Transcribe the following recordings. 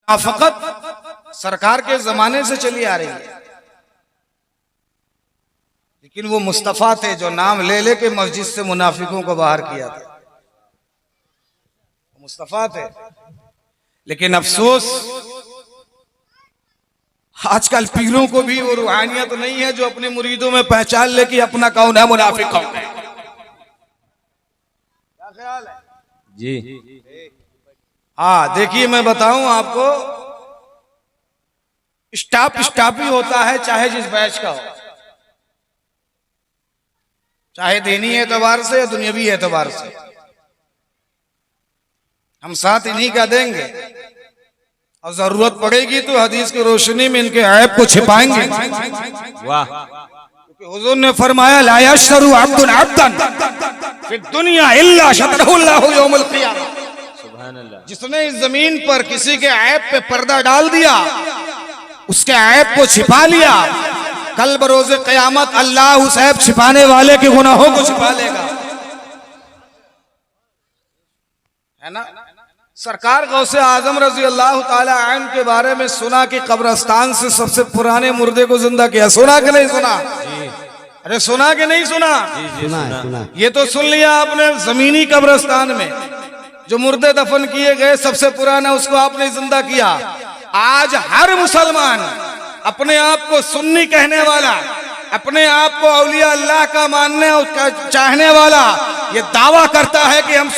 मुनाफिकत सरकार के जमाने से चली आ रही है, लेकिन वो मुस्तफा थे जो नाम ले लेके मस्जिद से मुनाफिकों को बाहर किया था। मुस्तफा थे, लेकिन अफसोस आजकल पीरों को भी वो रूहानियत नहीं है जो अपने मुरीदों में पहचान ले कि अपना कौन है, मुनाफिक कौन है। क्या ख्याल है जी? हाँ देखिए, मैं बताऊं आपको, स्टाफ ही होता है, चाहे जिस बैच का हो, चाहे दीनी एतबार से या दुनियावी एतबार से। हम साथ इन्हीं का देंगे और जरूरत पड़ेगी तो हदीस की रोशनी में इनके ऐब को छिपाएंगे। वाह! क्योंकि हुजूर ने फरमाया ला यशरू अब्दुन अब्दन फिद दुनिया इल्ला शतरहुल्लाहु यौमुल क़ियामह। सुभान अल्लाह। जिसने इस जमीन पर किसी के ऐब पे पर्दा डाल दिया, उसके ऐब को छिपा लिया, कल बरोज़े क़यामत अल्लाह उस ऐब छिपाने वाले के गुनाहों को छिपा लेगा, है ना। सरकार गौसे आजम रजी अल्लाह ताला अन्हु के बारे में सुना कि कब्रिस्तान से सबसे पुराने मुर्दे को जिंदा किया। सुना कि नहीं सुना? अरे सुना कि नहीं सुना? सुना। ये तो सुन लिया आपने, जमीनी कब्रिस्तान में जो मुर्दे दफन किए गए सबसे पुराना उसको आपने जिंदा किया। आज हर मुसलमान अपने आप को सुन्नी कहने वाला, अपने आप को औलिया अल्लाह का मानने और चाहने वाला ये दावा करता है कि हम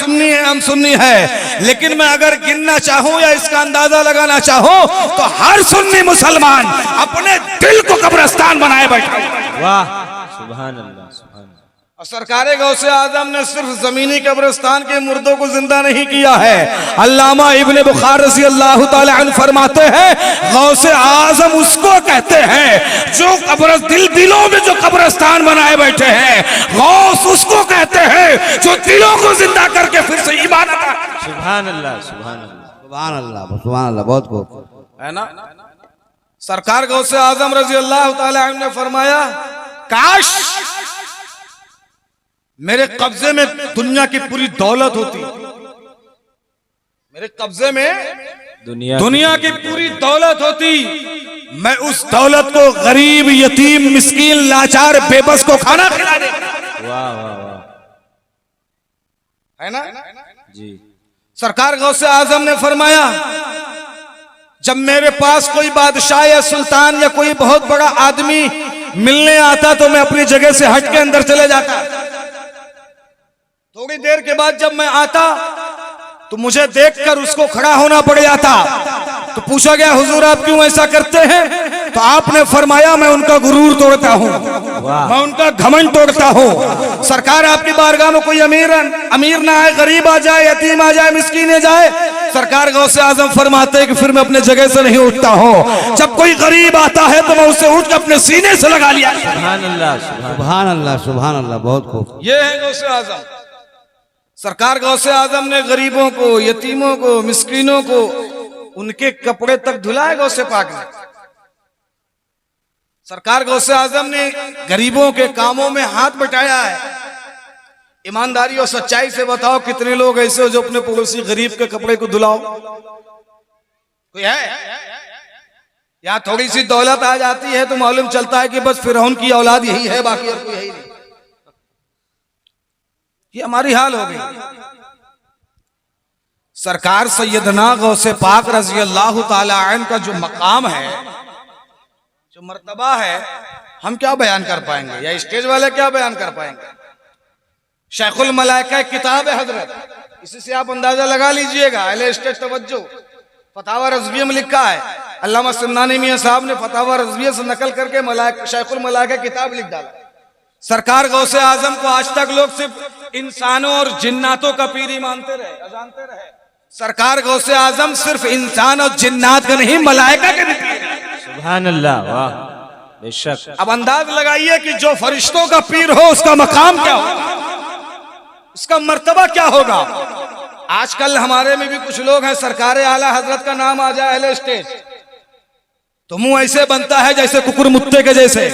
सुन्नी है, लेकिन मैं अगर गिनना चाहूं या इसका अंदाजा लगाना चाहूं तो हर सुन्नी मुसलमान अपने दिल को कब्रिस्तान बनाए बैठा। वाह! सुभान अल्लाह, सुभान अल्लाह। और सरकार गौसे आजम ने सिर्फ जमीनी कब्रिस्तान के मुर्दों को जिंदा नहीं किया है। अल्लामा इब्ने बुखार रज़ी अल्लाह ताला अन्हु फरमाते हैं, गौसे आजम उसको कहते हैं जो दिलों में जो कब्रिस्तान बनाए बैठे हैं, गौस उसको कहते हैं जो दिलों को जिंदा करके फिर से ईमान अता। सुभान अल्लाह, सुभान अल्लाह, सुभान अल्लाह, सुभान अल्लाह। बहुत खूब है ना। सरकार गौसे आजम रज़ी अल्लाह ताला अन्हु ने फरमाया, काश मेरे कब्जे में दुनिया की पूरी दौलत होती, मेरे कब्जे में दुनिया की पूरी दौलत होती, मैं उस दौलत को गरीब, यतीम, मिस्कीन, लाचार, बेबस को खाना खिला दे। वाह वाह वाह, है ना जी। सरकार गौसे आजम ने फरमाया, जब मेरे पास कोई बादशाह या सुल्तान या कोई बहुत बड़ा आदमी मिलने आता तो मैं अपनी जगह से हट के अंदर चले जाता। थोड़ी देर के बाद जब मैं आता तो मुझे देखकर उसको खड़ा होना पड़ जाता। तो पूछा गया, हुजूर आप क्यों ऐसा करते हैं? तो आपने फरमाया, मैं उनका गुरूर तोड़ता हूँ, मैं उनका घमंड तोड़ता हूँ। सरकार आपकी बारगाह में कोई अमीर ना आए, गरीब आ जाए, यतीम आ जाए, मिस्कीन आ जाए, सरकार गौसे आजम फरमाते हैं कि फिर मैं अपने जगह से नहीं उठता हूँ। जब कोई गरीब आता है तो मैं उसे उठ के अपने सीने से लगा लिया। सुभान अल्लाह, सुभान अल्लाह, सुभान अल्लाह। बहुत खूब। ये है गौसे आजम। सरकार गौसे आजम ने गरीबों को, यतीमों को, मिस्कीनों को उनके कपड़े तक धुलाए गौसे पाक ने। सरकार गौसे आजम ने गरीबों के कामों में हाथ बटाया है। ईमानदारी और सच्चाई से बताओ, कितने लोग ऐसे हो जो अपने पड़ोसी गरीब के कपड़े को धुलाओ? कोई है? यहाँ थोड़ी सी दौलत आ जाती है तो मालूम चलता है कि बस फिरौन की औलाद यही है, बाकी और कोई है ही नहीं। ये हमारी हाल हो गई। सरकार सैयदना गौसे पाक रज़ी अल्लाह ताला अन्हु का जो मकाम है, जो मर्तबा है, हम क्या बयान कर पाएंगे या स्टेज वाले क्या बयान कर पाएंगे? शेखुल मलाइका किताब है हजरत, इसी से आप अंदाजा लगा लीजिएगा। अहले स्टेज तवज्जो, फतावा रज़विया में लिखा है, अल्लामा सुन्नानी मियां साहब ने फतावा रज़विया से नकल करके शेखुल मलाइका किताब लिख डाला। सरकार गौसे आजम को आज तक लोग सिर्फ इंसानों और जिन्नातों का पीर ही मानते रहे, अजानते रहे। सरकार गौसे आजम सिर्फ इंसान और जिन्नात का नहीं, मलाइका के भी पीर है। सुभान अल्लाह, वाह, बेशक। अब अंदाज लगाइए कि जो फरिश्तों का पीर हो उसका मकाम क्या होगा, उसका मर्तबा क्या होगा। आजकल हमारे में भी कुछ लोग हैं, सरकार आला हजरत का नाम आ जाए अहले स्टेज तो मुंह ऐसे बनता है जैसे कुकुर मुत्ते के जैसे।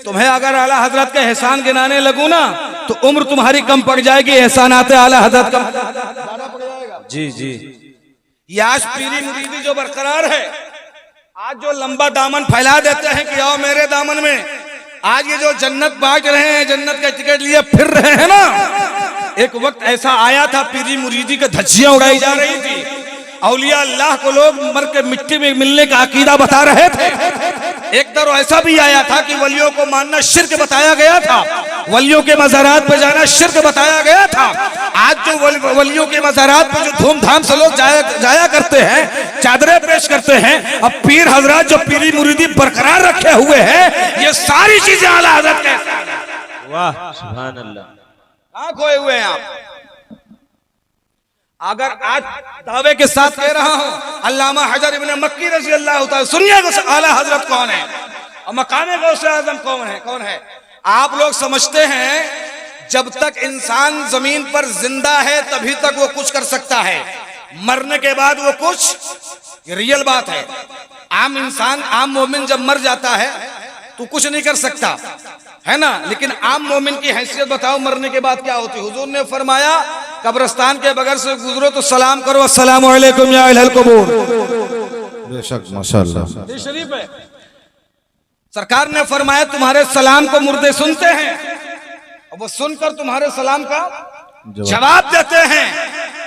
तुम्हें अगर आला हजरत के एहसान गिनाने लगू ना तो उम्र तुम्हारी कम पड़ जाएगी, एहसानाते आला हजरत का ज्यादा पड़ जाएगा। जी जी। ये आज पीरी मुरीदी जो बरकरार है, आज जो लंबा दामन फैला देते हैं कि आओ मेरे दामन में, आज ये जो जन्नत बांट रहे हैं, जन्नत का टिकट लिए फिर रहे हैं ना, एक वक्त ऐसा आया था पीरी मुरीदी के धज्जियां उड़ाई जा रही थी, औलिया अल्लाह को लोग मर के मिट्टी में मिलने का अकीदा बता रहे थे। एक दौर ऐसा भी आया था कि वलियों को मानना शिर्क बताया गया था, वलियों के मज़ारात पे जाना शिर्क बताया गया था। आज जो वलियों के मज़ारात पे जो धूमधाम से लोग जाया करते हैं, चादरें पेश करते हैं, अब पीर हजरात जो पीरी मुरीदी बरकरार रखे हुए हैं, ये सारी चीजें आला हज़रत के। वाह सुभान अल्लाह। कहाँ खोए हुए हैं आप? अगर आज दावे के साथ कह रहा हूं अल्लामा हजर इब्न मक्की रज़ी अल्लाह ताला, सुनिए आला हजरत कौन है और मकाम गौसे आजम कौन है। आप लोग समझते हैं जब तक इंसान जमीन पर जिंदा है तभी तक वो कुछ कर सकता है, मरने के बाद वो कुछ, ये रियल बात है। आम इंसान, आम मोमिन जब मर जाता है तो कुछ नहीं कर सकता, है ना, लेकिन आम मोमिन की हैसियत बताओ मरने के बाद क्या होती। हुजूर ने फरमाया कब्रिस्तान के बगैर से गुजरो तो सलाम करो, अस्सलामु अलैकुम या अहल कबूर। बेशक माशाअल्लाह। ये शरीफ है। सरकार ने फरमाया तुम्हारे सलाम को मुर्दे सुनते हैं और वो सुनकर तुम्हारे सलाम का जवाब देते हैं,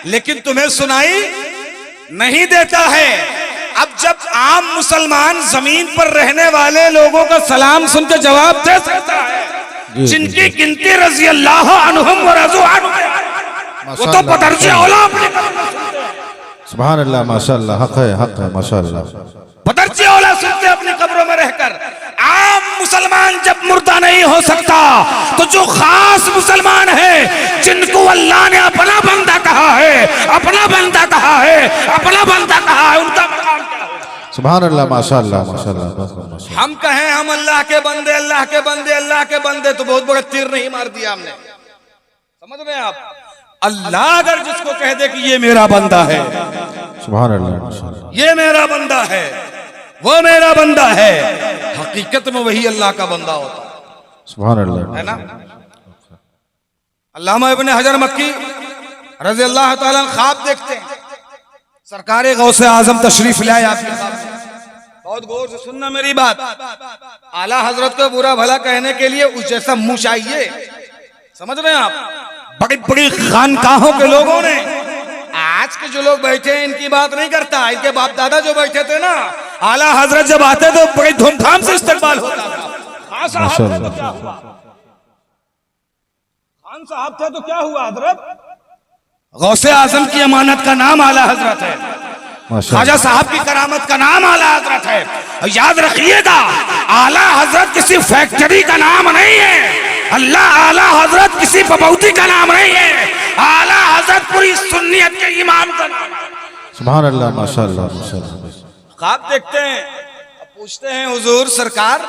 लेकिन तुम्हें सुनाई नहीं देता है। अब जब आम मुसलमान जमीन पर रहने वाले लोगों का सलाम सुनकर जवाब दे सकता है, जिनकी गिनती रज़ी अल्लाह अन्हुम व रज़ू अन्हु, वो तो बदरजे औला अपने सुभान अल्लाह माशाअल्लाह, हक है माशाअल्लाह। बदरजे औला सुनते अपनी कब्रों में रहकर। आम मुसलमान जब मुर्दा नहीं हो सकता तो जो खास मुसलमान है, जिनको अल्लाह ने अपना बंदा कहा है, अपना बंदा कहा है, अपना बंदा कहा है, उनका मकाम क्या है? सुभान अल्लाह माशाअल्लाह माशाअल्लाह। हम कहें हम अल्लाह के बंदे, अल्लाह के बंदे, अल्लाह के बंदे, तो बहुत बड़ा तीर नहीं मार दिया हमने, समझ रहे हैं आप। अल्लाह अगर जिसको कह दे कि ये मेरा बंदा है, सुभान अल्लाह, ये मेरा बंदा है, वो मेरा बंदा है, हकीकत में वही अल्लाह का बंदा होता है, सुभान अल्लाह, है ना। अल्लामा इब्न हजर मक्की रज़ी अल्लाह ताला ख्वाब देखते हैं, सरकार गौसे आजम तशरीफ लाए आपके सामने। बहुत गौर से सुनना मेरी बात, आला हजरत को बुरा भला कहने के लिए उस जैसा मुंह चाहिए, समझ रहे हैं आप। बड़ी बड़ी खानकाहों के लोगों ने, आज के जो लोग बैठे हैं इनकी बात नहीं करता, इनके बाप दादा जो बैठे थे ना, आला हजरत जब आते तो बड़ी धूमधाम से इस्तेमाल होता था। खान साहब थे तो क्या हुआ, खान साहब थे तो क्या हुआ हजरत, गौसे आजम की अमानत का नाम आला हजरत है, ख्वाजा साहब की करामत का नाम आला हजरत है। याद रखिएगा आला हजरत किसी फैक्ट्री का नाम नहीं है, अल्लाह आला हजरत किसी बबौती का नाम नहीं है, आला हजरत पूरी सुन्नियत के इमाम का नाम है। सुभान अल्लाह माशाअल्लाह माशाअल्लाह। ख्वाब देखते हैं, पूछते हैं हुजूर सरकार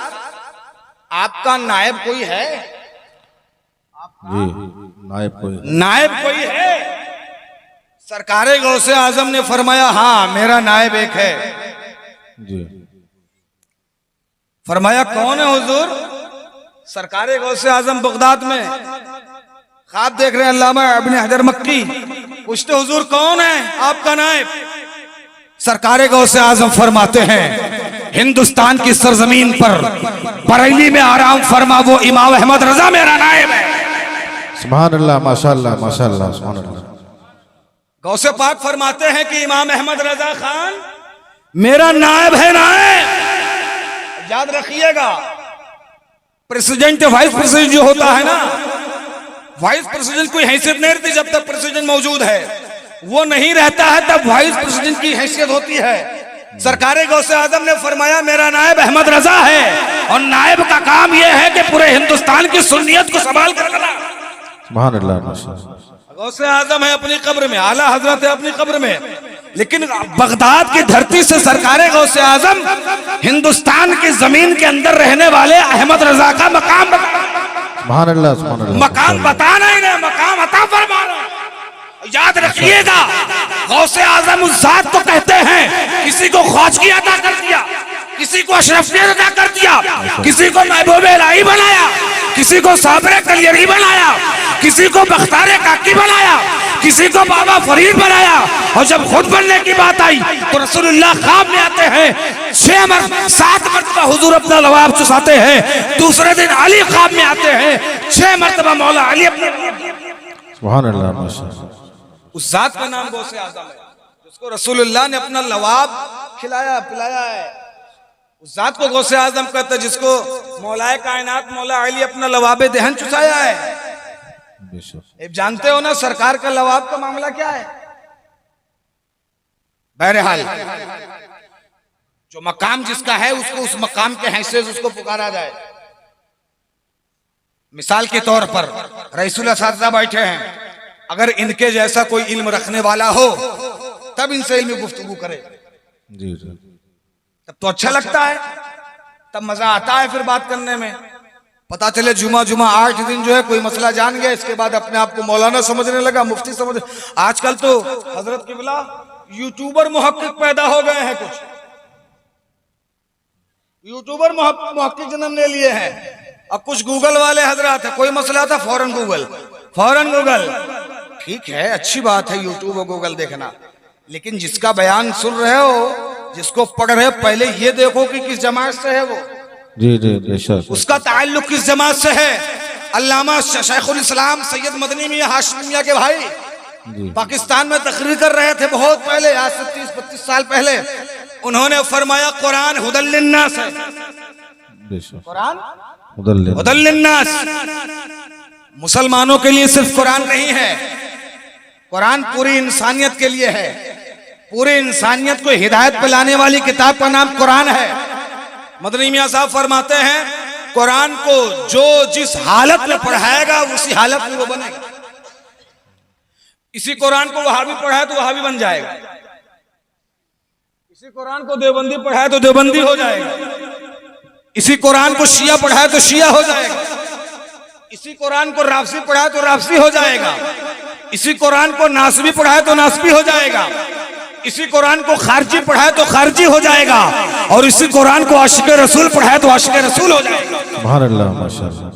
आपका नायब कोई है? जी नायब कोई है? सरकार गौसे आजम ने फरमाया हाँ मेरा नायब एक है। जी फरमाया कौन है हुजूर? सरकार गौसे आजम बगदाद में ख्वाब देख रहे हैं अल्लामा इब्न हजर मक्की, पूछते हुजूर कौन है आपका नायब? सरकार गौसे आजम फरमाते हैं हिंदुस्तान की सरजमीन पर बरेली में आराम फरमा वो इमाम अहमद रजा मेरा नायब है। सुभान अल्लाह माशाअल्लाह माशाअल्लाह सुभान अल्लाह। गौसे पाक फरमाते हैं कि इमाम अहमद रजा खान मेरा नायब है। नायब याद रखिएगा, प्रेसिडेंट वाइस प्रेसिडेंट जो होता है ना, वाइस प्रेसिडेंट कोई हैसियत नहीं रहती जब तक प्रेसिडेंट मौजूद है, वो नहीं रहता है तब वाइस प्रेसिडेंट की हैसियत होती है। सरकार गौसे आजम ने फरमाया मेरा नायब अहमद रजा है और नायब का काम यह है कि पूरे हिंदुस्तान की सुन्नियत को संभाल कर रखना। सुभान अल्लाह माशाअल्लाह। गौसे आजम है अपनी कब्र में, आला हजरत है अपनी कब्र में, लेकिन बगदाद की धरती से सरकार गौसे आजम हिंदुस्तान की जमीन के अंदर रहने वाले अहमद रजा का मकाम सुभान अल्लाह सुभान अल्लाह। मकाम बताना ही नहीं, मकाम अता फरमाना। याद रखिएगा गौसे आजम उस जात को कहते हैं किसी को ख्वाजगी अता कर दिया, किसी को अशरफियत अता कर दिया, किसी को महबूब इलाही बनाया, किसी को साबरे कलियरी बनाया, किसी को बख्तारे काकी बनाया, किसी को बाबा फरीद बनाया, और जब खुद बनने की बात आई तो रसूलुल्लाह ख्वाब में आते हैं, 7 मरतबा हुजूर अपना लवाब चुसाते हैं। दूसरे दिन अली ख्वाब में आते हैं, 6 मरतबा मौला अली अपने। सुभान अल्लाह माशाअल्लाह। उस जात का नाम गौसे आजम है जिसको रसूलुल्लाह ने अपना लवाब खिलाया पिलाया है। उस जात को गौसे आजम कहते हैं जिसको मौलाए कायनात मौला अली अपना लवाब देहन चुसाया है। अब जानते हो ना सरकार का लवाब का मामला क्या है। बहरहाल जो मकाम जिसका है उसको उस मकाम के हैसियत से उसको पुकारा जाए। मिसाल के तौर पर रईसुल असातिज़ा बैठे हैं, अगर इनके जैसा कोई इल्म रखने वाला हो तब इनसे इल्मी गुफ्तगू करे, जी जी, तब तो अच्छा लगता है, तब मजा आता है फिर बात करने में। पता चले जुमा 8 दिन जो है कोई मसला जान गया, इसके बाद अपने आप को मौलाना समझने लगा, मुफ्ती समझ। आजकल तो हजरत किबला यूट्यूबर मुहक्किक पैदा हो गए हैं, कुछ यूट्यूबर मुहक्किक जन्म ले लिए हैं। अब कुछ गूगल वाले हजरात है, कोई मसला था फौरन गूगल। ठीक है, अच्छी बात है यूट्यूब और गूगल देखना, लेकिन जिसका बयान सुन रहे हो, जिसको पढ़ रहे हो, पहले ये देखो कि किस जमात से है वो। जी जी बेशक, उसका ताल्लुक किस जमात से है। अल्लामा शेखुल इस्लाम सैयद मदनी मियां हाशिमी मियां के भाई जी पाकिस्तान में तकरीर कर रहे थे बहुत पहले, आज से 30-32 साल पहले। उन्होंने फरमाया कुरान हुदल लिन्नास है। बेशक, कुरान हुदल हुदल लिन्नास, मुसलमानों के लिए सिर्फ कुरान नहीं है, कुरान पूरी इंसानियत के लिए है। पूरी इंसानियत को हिदायत पे लाने वाली किताब का नाम कुरान है। मदनी मियां साहब फरमाते हैं कुरान को जो जिस हालत में पढ़ाएगा उसी हालत में वो बनेगा। इसी कुरान को वहाबी पढ़ाए तो वहाबी बन जाएगा, इसी कुरान को देवबंदी पढ़ाए तो देवबंदी हो जाएगा, इसी कुरान को शिया पढ़ाए तो शिया हो जाएगा, इसी कुरान को राफसी पढ़ाए तो राफसी हो जाएगा, इसी कुरान को नासबी पढ़ाए तो नासबी हो जाएगा, इसी कुरान को खारजी पढ़ाए तो खारजी हो जाएगा, और इसी कुरान को आशिक रसूल पढ़ाए तो आशिक रसूल हो जाएगा। सुभान अल्लाह माशाअल्लाह।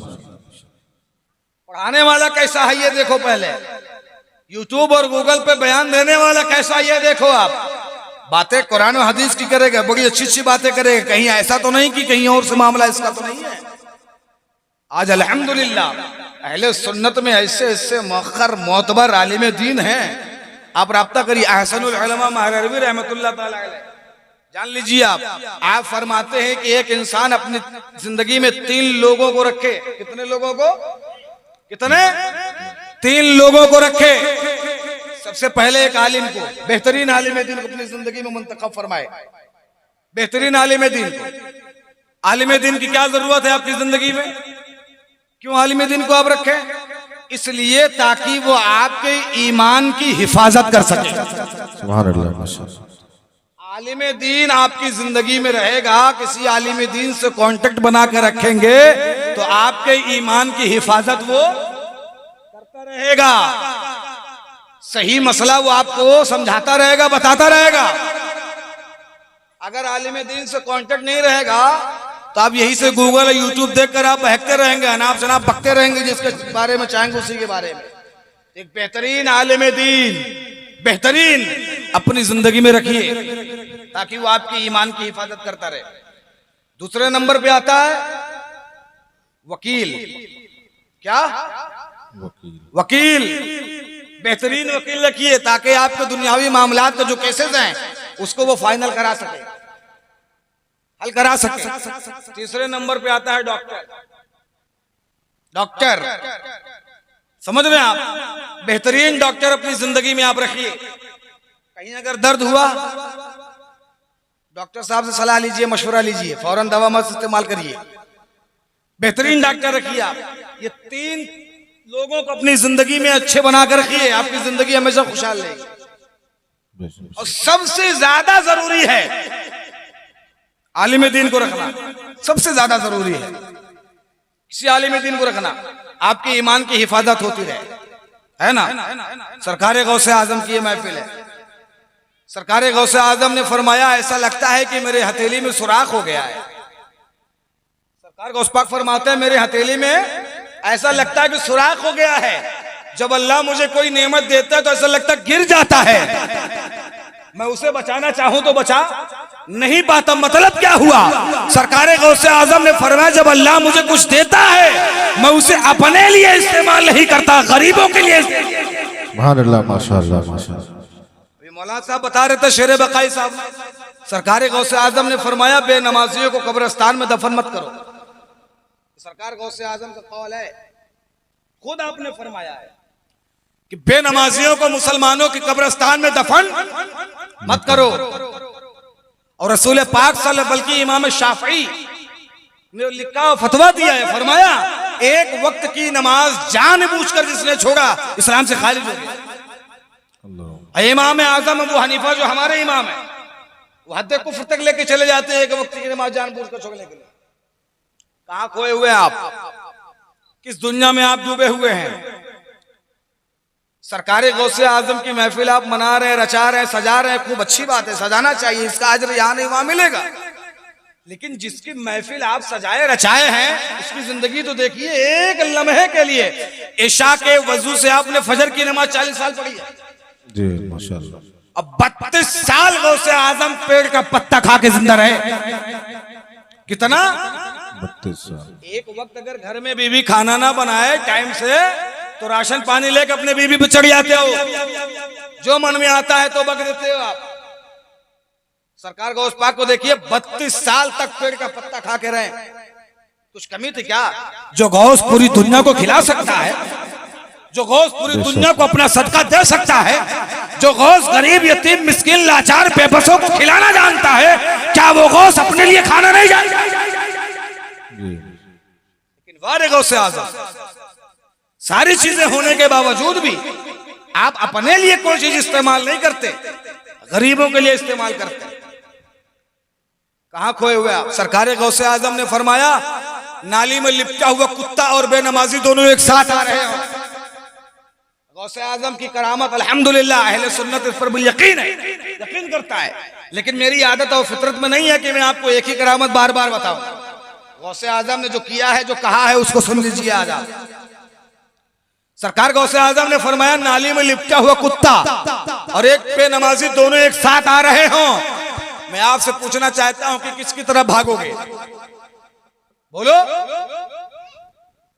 पढ़ाने वाला कैसा है ये देखो, पहले यूट्यूब और गूगल पे बयान देने वाला कैसा है ये देखो। आप बातें कुरान और हदीस की करेगा, बड़ी अच्छी अच्छी बातें करेगा, कहीं ऐसा तो नहीं कि कहीं और से मामला इसका तो नहीं है। आज अल्हम्दुलिल्लाह अहले सुन्नत में ऐसे ऐसे मौखर मोतबर आलिम दीन हैं, आप राब्ता करिए। अहसनुल उलमा महरवी रहमतुल्लाह ताला अलैह, जान लीजिए आप फरमाते हैं कि एक इंसान अपनी जिंदगी में 3 लोगों को रखे। कितने लोगों को? कितने? 3 लोगों को रखे। सबसे पहले एक आलिम को, बेहतरीन आलिम दीन को अपनी जिंदगी में मुंतखब फरमाए। बेहतरीन आलिम दीन को। आलिम दीन की क्या जरूरत है आपकी जिंदगी में? क्यों आलिम दीन को आप रखें? इसलिए ताकि वो आपके ईमान की हिफाजत कर सके। सुभान अल्लाह माशाअल्लाह। आलिम दीन आपकी जिंदगी में रहेगा, किसी आलिम दीन से कांटेक्ट बना कर रखेंगे तो आपके ईमान की हिफाजत वो करता रहेगा। सही मसला वो आपको समझाता रहेगा, बताता रहेगा। अगर आलिम दीन से कांटेक्ट नहीं रहेगा तो आप यही से गूगल और यूट्यूब देखकर आप बहकते रहेंगे, अनाप शनाप बकते रहेंगे, जिसके बारे में चाहेंगे उसी के बारे में। एक बेहतरीन आलिम दीन, बेहतरीन अपनी जिंदगी में रखिए ताकि वो आपकी ईमान की हिफाजत करता रहे। दूसरे नंबर पे आता है वकील। क्या? वकील। बेहतरीन वकील रखिए ताकि आपके दुनियावी मामलात के जो केसेस हैं उसको वो फाइनल करा सके, हल करा सके। तीसरे नंबर पे आता है डॉक्टर। डॉक्टर समझ रहे हैं आप? बेहतरीन डॉक्टर अपनी जिंदगी में आप रखिए। कहीं अगर दर्द हुआ, डॉक्टर साहब से सलाह लीजिए, मशवरा लीजिए, फौरन दवा मत इस्तेमाल करिए। बेहतरीन डॉक्टर रखिए आप। ये 3 लोगों को अपनी जिंदगी में अच्छे बनाकर रखिए, आपकी जिंदगी हमेशा खुशहाल रहेगी। और सबसे ज्यादा जरूरी है आलिम दीन को रखना, सबसे ज्यादा जरूरी है किसी आलिम दीन को रखना। आपके ईमान की हिफाजत होती रहे, है ना। सरकार गौसे आजम की ये महफिल है। सरकार गौसे आजम ने फरमाया ऐसा लगता है कि मेरे हथेली में सुराख हो गया है। सरकार गौस पाक फरमाते हैं मेरे हथेली में ऐसा लगता है कि सुराख हो गया है। जब अल्लाह मुझे कोई नेमत देता है तो ऐसा लगता गिर जाता है, मैं उसे बचाना चाहूं तो बचा नहीं पाता। मतलब क्या हुआ? सरकारे गौसे आजम ने फरमाया जब अल्लाह मुझे कुछ देता है मैं उसे अपने लिए इस्तेमाल नहीं करता, गरीबों के लिए। सुभान अल्लाह, माशाअल्लाह, माशाअल्लाह। मौलाना साहब बता रहे थे, शेर बकाई साहब, सरकार गौसे आजम ने फरमाया बेनमाजियों को कब्रिस्तान में दफन मत करो। सरकार गौसे आजम का कौल है, खुद आपने फरमाया है कि बेनमाजियों को मुसलमानों की कब्रिस्तान में दफन मत करो। और रसूल पाक सल्लल्लाहु, बल्कि इमाम शाफई ने लिखा फतवा दिया है, फरमाया एक वक्त की नमाज जानबूझकर जिसने छोड़ा इस्लाम से खारिज हो गया। इमाम आजम अबू हनीफा जो हमारे इमाम है वो हद कुफ्र तक लेके चले जाते हैं एक वक्त की नमाज जानबूझकर छोड़ने के लिए। कहां खोए हुए आप? किस दुनिया में आप डूबे हुए हैं? सरकार गौसे आजम की महफिल आप मना रहे हैं, रचा रहे हैं, सजा रहे हैं, खूब अच्छी बात है, सजाना चाहिए, इसका अजर यहाँ नहीं वहां मिलेगा। लेकिन जिसकी महफिल आप सजाए रचाए हैं उसकी जिंदगी तो देखिए। एक लम्हे के लिए इशा के वजू से आपने फजर की नमाज 40 साल पढ़ी है जी, माशाअल्लाह। अब 32 साल गौसे आजम पेड़ का पत्ता खा के जिंदा रहे। कितना? 32 साल। एक वक्त अगर घर में बीवी खाना ना बनाए टाइम से तो राशन पानी लेकर अपने बीवी पे चढ़ जाते हो, जो मन में आता है तो बक देते हो आप। सरकार गौस पाक को देखिए 32 साल तक पेड़ का पत्ता खा के रहे, कुछ कमी थी क्या? जो गौस पूरी दुनिया को खिला सकता है, जो गौस पूरी दुनिया को अपना सदका दे सकता है, जो गौस गरीब यतीम मिस्किन लाचार बेबसों को खिलाना जानता है, क्या वो गौस अपने लिए खाना नहीं जानता? लेकिन वारे गौसे आजम सारी चीजें होने के बावजूद भी आप अपने लिए कोई चीज इस्तेमाल नहीं करते, गरीबों के लिए इस्तेमाल करते। कहां खोए हुए आप? सरकार गौसे आजम ने फरमाया नाली में लिपटा हुआ कुत्ता और बेनमाजी दोनों एक साथ आ रहे हो। गौसे आजम की करामत अल्हम्दुलिल्लाह अहले सुन्नत इस पर भी यकीन है, यकीन करता है। लेकिन मेरी आदत और फितरत में नहीं है कि मैं आपको एक ही करामत बार बार बताऊं। गौसे आजम ने जो किया है, जो कहा है, उसको सुन लीजिए आज आप। सरकार गौसे आजम ने फरमाया नाली में लिपटा हुआ कुत्ता और एक बेनमाजी दोनों एक साथ आ रहे हो। मैं आपसे पूछना चाहता हूं कि किसकी तरफ भागोगे? बोलो,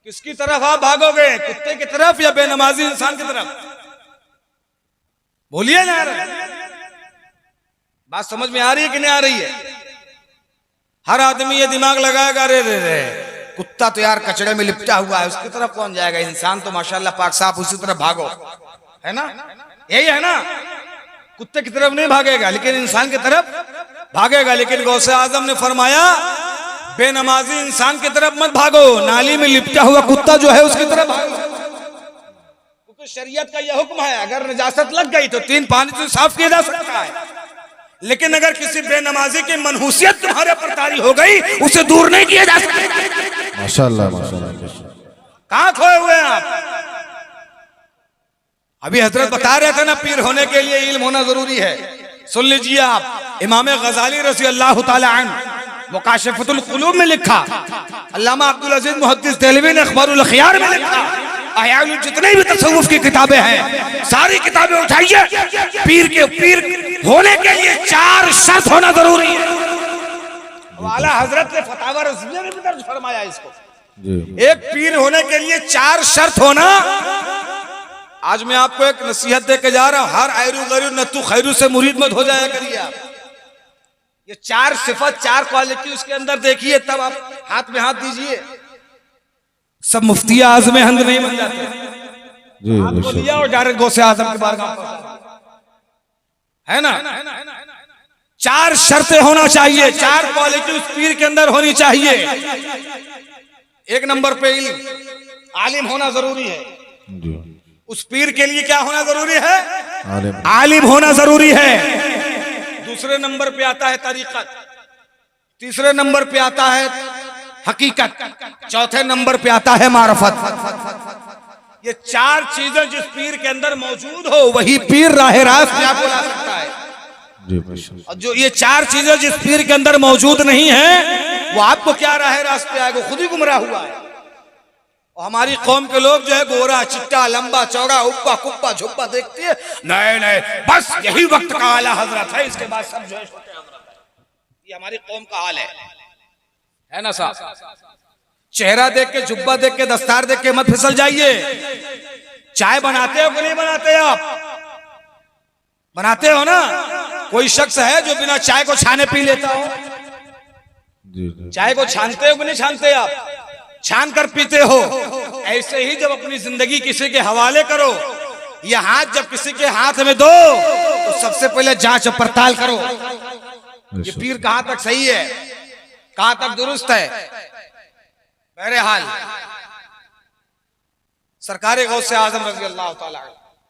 किसकी तरफ आप भागोगे? कुत्ते की तरफ या बेनमाजी इंसान की तरफ? बोलिए ना। बात समझ में आ रही है कि नहीं आ रही है? हर आदमी ये दिमाग लगाएगा, रे रे रे कुत्ता तो यार कचड़े में लिपटा हुआ है, उसकी तरफ कौन जाएगा? इंसान तो माशाल्लाह पाक साफ, उसी तरफ भागो, है ना? यही है ना? कुत्ते की तरफ नहीं भागेगा लेकिन इंसान की तरफ भागेगा। लेकिन गौसे आजम ने फरमाया बेनमाजी इंसान की तरफ मत भागो, नाली में लिपटा हुआ कुत्ता जो है उसकी तरफ भागो। क्योंकि शरीयत का यह हुक्म है अगर नजासत लग गई तो 3 पानी से साफ किया जा सकता है। लेकिन अगर किसी बेनमाजी की मनहूसियत तुम्हारे पर तारी हो गई उसे दूर नहीं किया जा सकता। माशाअल्लाह, माशाअल्लाह। कहां खोए हुए हैं आप? अभी हजरत बता रहे थे ना पीर होने के लिए इल्म होना जरूरी है। सुन लीजिए आप, इमाम गजाली रज़ी अल्लाह ताला अन्हु मुकाशिफतुल कुलूब में लिखा, अल्लामा अब्दुल अजीज मुहद्दिस देहलवी ने अखबारुल अखयार में लिखा, अहयाउल जितने भी तसव्वुफ की किताबें हैं सारी किताबें उठाइए। पीर होने के लिए 4 शर्त होना जरूरी है। वाला हजरत ने फतावा रज़विया में भी दर्ज फरमाया इसको। एक पीर होने के लिए 4 शर्त होना। आज मैं आपको एक नसीहत दे के जा रहा हूं, हर आयरू गरीब नतु खैरू से मुरीद मत हो जाया करिए आप। ये 4 सिफत 4 क्वालिटी उसके अंदर देखिए, तब आप हाथ में हाथ दीजिए। सब मुफ्ती आज़म हिंद नहीं बन जाते जी, आपको लिया और डायरेक्ट गौसे आजम के बारे में, है ना? 4 शर्तें होना चाहिए, 4 क्वालिटी उस पीर के अंदर होनी चाहिए। एक नंबर पे इल्म, आलिम होना जरूरी है जी। उस पीर के लिए क्या होना जरूरी है? आलिम होना जरूरी है। दूसरे नंबर पे आता है तरीकत, तीसरे नंबर पे आता है हकीकत, चौथे नंबर पे आता है मारफत। ये 4 चीजें जिस पीर के अंदर मौजूद हो वही पीर राह रास्त में आपको ला सकता है जी। और जो ये 4 चीजें जिस पीर के अंदर मौजूद नहीं है वो आपको क्या राह रास्त पे आएगा? खुद ही गुमराह हुआ है। और हमारी कौम के लोग जो है गोरा चिट्टा लंबा चौड़ा उप्पा कुप्पा झुप्पा देखती है, नहीं नहीं बस यही वक्त का आला हजरत है, इसके बाद सब जो है छोटे हजरत है। ये हमारी कौम का हाल है ना साहब। चेहरा देख के, जुब्बा देख के, दस्तार देख के मत फिसल जाइए। चाय बनाते हो कि नहीं बनाते? आप बनाते हो ना? कोई शख्स है जो बिना चाय को छाने पी लेता हो? चाय को छानते हो कि नहीं छानते? आप छान कर पीते हो। ऐसे ही जब अपनी जिंदगी किसी के हवाले करो, या हाथ जब किसी के हाथ में दो, तो सबसे पहले जांच और पड़ताल करो, ये पीर कहां तक सही है, कहां तक दुरुस्त है। बहरहाल सरकार गौसे आजम रज़ी अल्लाह ताला,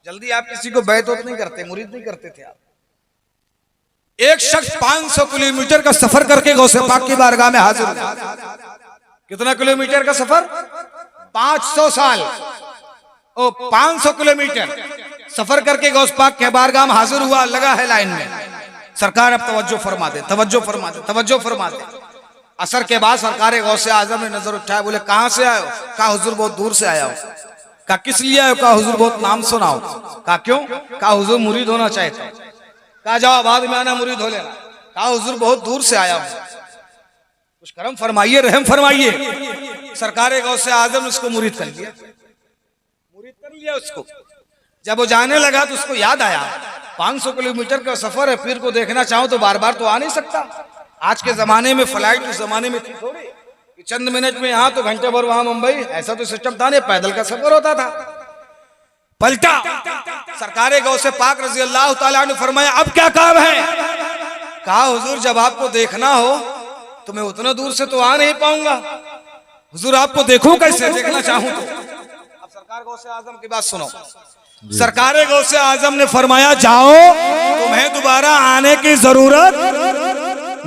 जल्दी आप किसी को बैतूत नहीं करते, मुरीद नहीं करते थे आप। एक शख्स 500 किलोमीटर का सफर करके गौसे पाक की बारगाह में हाजिर हुआ। कितना किलोमीटर का सफर? 500 साल। ओ 500 किलोमीटर सफर करके गौस पाक के बारगाह में हाजिर हुआ, लगा है लाइन में। सरकार अब तवज्जो फरमा दे, तवज्जो फरमा दे, तवज्जो फरमा दे। असर के बाद सरकार गौसे आजम ने नजर उठाया, बोले कहां से आए हो? कहा हुजूर बहुत दूर से आया हूं। कहा किस लिए आए हो? कहा हुजूर बहुत नाम सुनाओ। कहा क्यों? कहा हुजूर मुरीद होना चाहता हूं। कहा जाओ बाद में आना, मुरीद हो लेना। कहा हुजूर बहुत दूर से आया हूं, कुछ करम फरमाइए, रहम फरमाइए। सरकार गौसे आजम ने उसको मुरीद कर लिया, मुरीद कर लिया उसको। जब वो जाने लगा तो उसको याद आया 500 किलोमीटर का सफर है, पीर को देखना चाहूं तो बार बार तो आ नहीं सकता। आज के जमाने में फ्लाइट उस जमाने में थी थोड़ी, चंद मिनट में यहाँ तो घंटे भर वहां मुंबई, ऐसा तो सिस्टम था नहीं, पैदल का सफर होता था। पलटा सरकार गौसे पाक रज़ी अल्लाह ताला ने फरमाया अब क्या काम है? कहा हुजूर जब आपको देखना हो तो मैं उतना दूर से तो आ नहीं पाऊंगा, हुजूर आपको देखूं कैसे, देखना चाहूं तो। अब सरकार गौसे आजम की बात सुनो। सरकार गौसे आजम ने फरमाया जाओ, तुम्हें दोबारा आने की जरूरत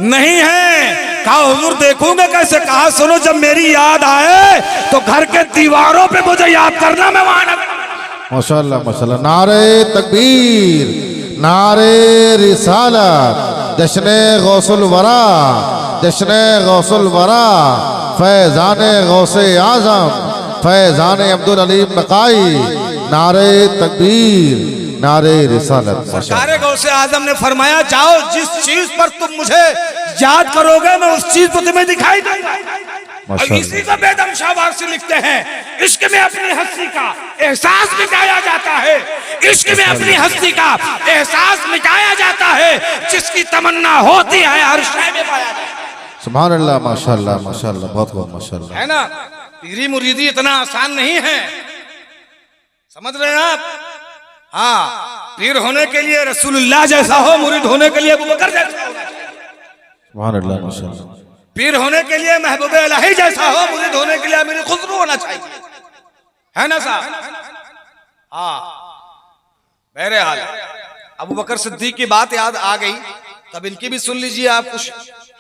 नहीं है। कहा हुजूर देखूंगा कैसे? कहा सुनो जब मेरी याद आए तो घर के दीवारों पे मुझे याद करना, मैं वहां। माशाअल्लाह माशाअल्लाह। नारे तकबीर, नारे रिसालत, जश्ने गौसुल वरा, जश्ने गौसुल वरा, फैजाने गौसे आजम, फैजाने अब्दुल अलीम नकाई। नारे तकबीर, नारे रिसालत। सरकार गौसे आजम ने फरमाया जाओ, जिस चीज पर तुम मुझे याद करोगे मैं उस चीज को तुम्हें दिखाई दूंगा। और इसी को बेदम शाबाश से लिखते हैं, इश्क में अपनी हस्ती का एहसास मिटाया जाता है, इश्क में अपनी हस्ती का एहसास मिटाया जाता है, जिसकी तमन्ना होती है हर शय में पाया जाता है। सुभान अल्लाह, माशाअल्लाह माशाअल्लाह, बहुत बहुत माशाअल्लाह। है ना? पीरी मुरीदी इतना आसान नहीं है, समझ रहे हैं आप? हाँ, पीर होने के लिए रसूलुल्लाह जैसा हो, मुरीद होने के लिए अबू बकर जैसा हो। सुभान अल्लाह माशाअल्लाह। पीर होने के लिए महबूब इलाही जैसा हो, मुरीद होने के लिए अमीर खुसरो होना चाहिए, है ना साहब? हाँ, बहरहाल अबू बकर सिद्दीक की बात याद आ गई, तब इनकी भी सुन लीजिए आप। कुछ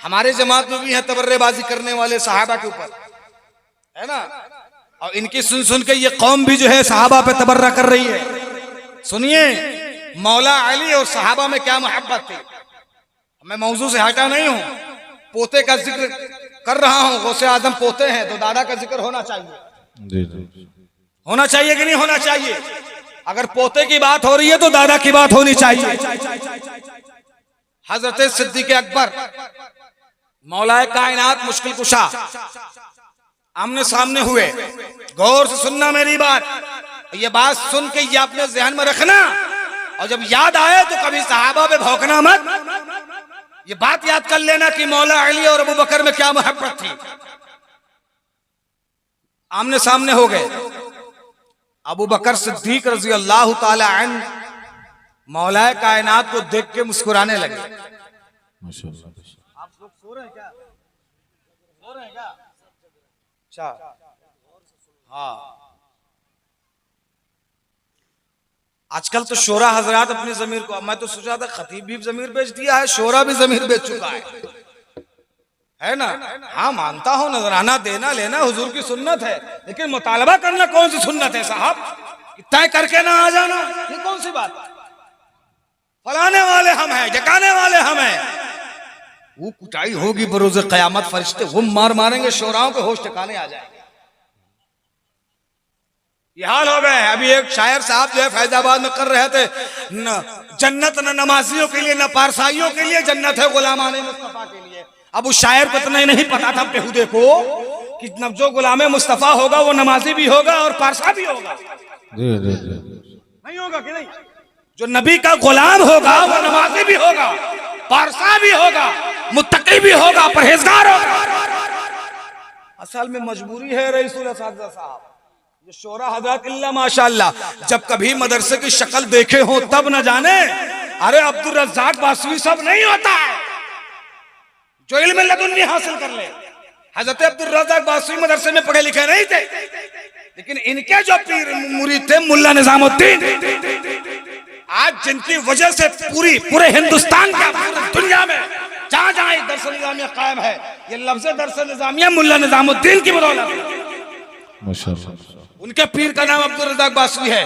हमारे जमात में भी है तबर्रेबाजी करने वाले सहाबा के ऊपर, है ना? और इनकी सुन सुन के ये कौम भी जो है सहाबा पे तबर्रा कर रही है। सुनिए मौला अली और सहाबा में क्या मोहब्बत थी। मैं मौजू से हटा नहीं हूं, पोते का जिक्र कर रहा हूं। गौसे आजम पोते हैं तो दादा का जिक्र होना चाहिए, जी जी, होना चाहिए कि नहीं होना चाहिए? अगर पोते की बात हो रही है तो दादा की बात होनी चाहिए। हजरत सिद्दीक अकबर मौलाए कायनात मुश्किल कुशा आमने सामने हुए। गौर से सुनना मेरी बात, ये बात सुन के ये अपने जहन में रखना, और जब याद आए तो कभी सहाबा पे भौंकना मत। ये बात याद कर लेना कि मौला अली और अबू बकर में क्या मोहब्बत थी। आमने सामने हो गए। अबू बकर सिद्दीक रज़ी अल्लाह ताला अन्हु मौलाए कायनात को देख के मुस्कुराने लगे। माशाअल्लाह। आप लोग सो रहे हैं क्या? सो रहे हैं क्या? अच्छा, हाँ। आजकल तो शोरा हजरात अपनी जमीर को, मैं तो सोचा था खतीब भी जमीर बेच दिया है, शोरा भी जमीर बेच चुका है ना? हाँ मानता हूं नजराना देना लेना हुजूर की सुन्नत है, लेकिन मुतालबा करना कौन सी सुन्नत है साहब? तय करके ना आ जाना, ये कौन सी बात? फलाने वाले हम हैं, जगाने वाले हम हैं। वो कुटाई होगी बरोज़ क़यामत, फरिश्ते वो मार मारेंगे, शोराओं के होश ठिकाने आ जाएंगे। ये हाल हो गए। अभी एक शायर साहब जो है फैजाबाद में कर रहे थे जन्नत न नमाजियों के लिए न पारसाइयों के लिए, जन्नत है गुलामाने मुस्तफा के लिए। अब उस शायर को इतना ही नहीं पता था बेहुदे को कि जो गुलाम मुस्तफा होगा वो नमाजी भी होगा और पारसा भी होगा। जी जी जी नहीं होगा कि नहीं? जो नबी का गुलाम होगा वो नमाजी भी होगा, पारसा भी होगा, मुत्तकी भी होगा, परहेजगार होगा। असल में मजबूरी है रईसुल असातिज़ा साहब, ये शोरा हजरत इल्ला माशाअल्लाह, जब कभी मदरसे की शक्ल देखे हो तब न जाने। अरे अब्दुल रज़्ज़ाक बासवी सब नहीं होता है जो इल्म लदुन्नी हासिल कर ले। हजरत अब्दुल रज़्ज़ाक बासवी मदरसे में पढ़े लिखे नहीं थे, लेकिन इनके जो पीर मुरीद थे मुल्ला निजामुद्दीन, आज जिनकी वजह से पूरे हिंदुस्तान का दुनिया में जहां जहां दरस निजामिया कायम है, ये लफ्ज़ दरस निजामिया मुल्ला निजामुद्दीन की बदौलत है। माशाअल्लाह। उनके पीर का नाम अब्दुल रज़्ज़ाक बासवी है।